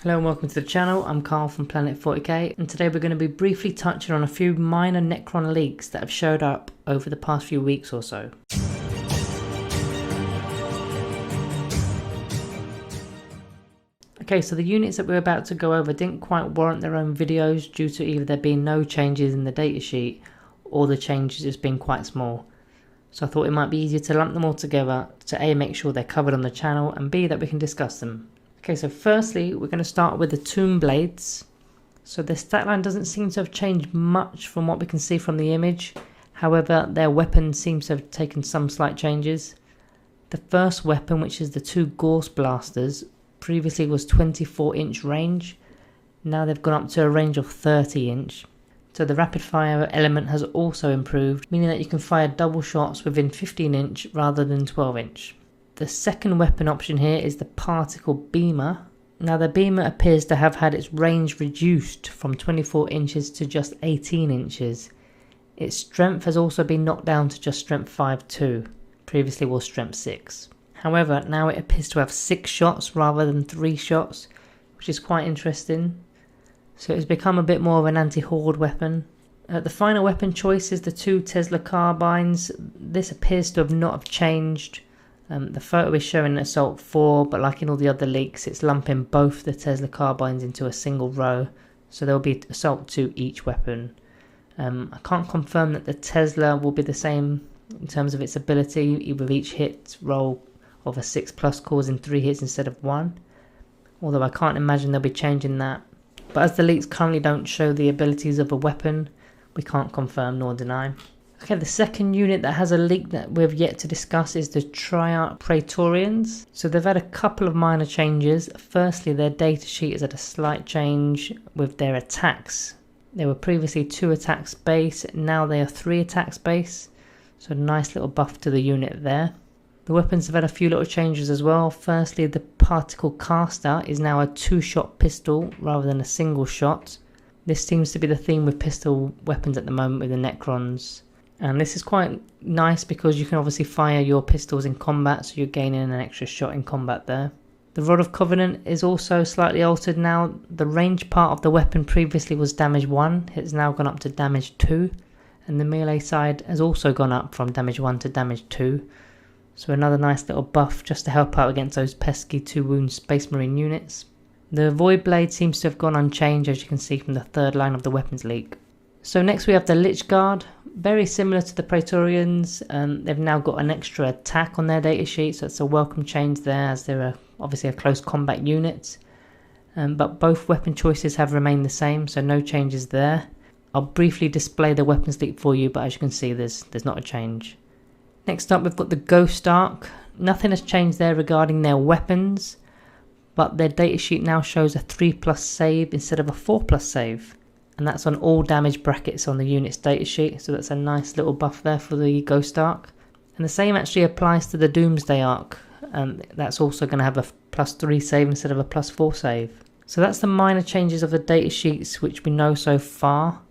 Hello and welcome to the channel. I'm Carl from Planet 40k, and today we're going to be briefly touching on a few minor Necron leaks that have showed up over the past few weeks or so. Okay, so the units that we're about to go over didn't quite warrant their own videos due to either there being no changes in the datasheet or the changes just being quite small. So I thought it might be easier to lump them all together to A, make sure they're covered on the channel, and B, that we can discuss them. Okay, so firstly we're going to start with the Tomb Blades. So the stat line doesn't seem to have changed much from what we can see from the image. However, their weapon seems to have taken some slight changes. The first weapon, which is the two Gorse Blasters, previously was 24-inch range. Now they've gone up to a range of 30-inch. So the rapid fire element has also improved, meaning that you can fire double shots within 15-inch rather than 12-inch. The second weapon option here is the Particle Beamer. Now the Beamer appears to have had its range reduced from 24 inches to just 18 inches. Its strength has also been knocked down to just strength 5 too. Previously was strength 6. However, now it appears to have 6 shots rather than 3 shots, which is quite interesting. So it's become a bit more of an anti-horde weapon. The final weapon choice is the two Tesla carbines. This appears to not have changed. The photo is showing Assault 4, but like in all the other leaks, it's lumping both the Tesla carbines into a single row. So there will be Assault 2 each weapon. I can't confirm that the Tesla will be the same in terms of its ability, with each hit roll of a 6+ causing 3 hits instead of 1. Although I can't imagine they'll be changing that. But as the leaks currently don't show the abilities of a weapon, we can't confirm nor deny. Okay, the second unit that has a leak that we've yet to discuss is the Triarch Praetorians. So they've had a couple of minor changes. Firstly, their datasheet has had a slight change with their attacks. They were previously 2 attacks base, now they are 3 attacks base. So a nice little buff to the unit there. The weapons have had a few little changes as well. Firstly, the Particle Caster is now a 2-shot pistol rather than a single shot. This seems to be the theme with pistol weapons at the moment with the Necrons. And this is quite nice because you can obviously fire your pistols in combat, so you're gaining an extra shot in combat there. The Rod of Covenant is also slightly altered now. The range part of the weapon previously was damage 1, it's now gone up to damage 2. And the melee side has also gone up from damage 1 to damage 2. So another nice little buff just to help out against those pesky 2-wound Space Marine units. The Void Blade seems to have gone unchanged, as you can see from the third line of the weapons leak. So next we have the Lich Guard. Very similar to the Praetorians, they've now got an extra attack on their datasheet, so it's a welcome change there as they're obviously a close combat unit. But both weapon choices have remained the same, so no changes there. I'll briefly display the weapons leak for you, but as you can see there's not a change. Next up we've got the Ghost Ark. Nothing has changed there regarding their weapons, but their datasheet now shows a 3+ save instead of a 4+ save. And that's on all damage brackets on the unit's datasheet, so that's a nice little buff there for the Ghost Ark. And the same actually applies to the Doomsday Ark, that's also going to have a +3 save instead of a +4 save. So that's the minor changes of the datasheets which we know so far.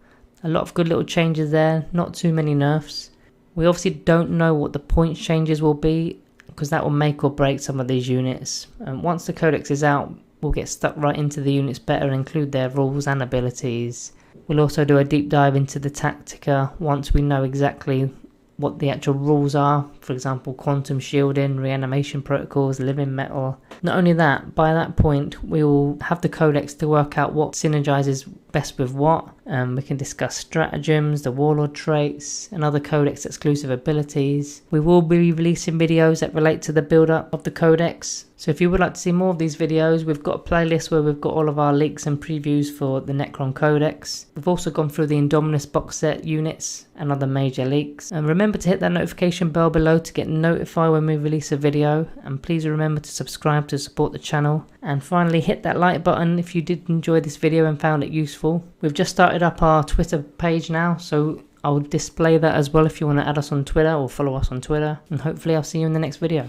A lot of good little changes there, not too many nerfs. We obviously don't know what the points changes will be, because that will make or break some of these units. Once the codex is out, we'll get stuck right into the units better and include their rules and abilities. We'll also do a deep dive into the Tactica once we know exactly what the actual rules are. For example, quantum shielding, reanimation protocols, living metal. Not only that, by that point we will have the codex to work out what synergizes best with what. We can discuss stratagems, the warlord traits, and other codex exclusive abilities. We will be releasing videos that relate to the build up of the codex. So if you would like to see more of these videos, we've got a playlist where we've got all of our leaks and previews for the Necron Codex. We've also gone through the Indominus box set units and other major leaks. And remember to hit that notification bell below to get notified when we release a video. And please remember to subscribe to support the channel. And finally, hit that like button if you did enjoy this video and found it useful. We've just started up our Twitter page now, so I'll display that as well if you want to add us on Twitter or follow us on Twitter. And hopefully I'll see you in the next video.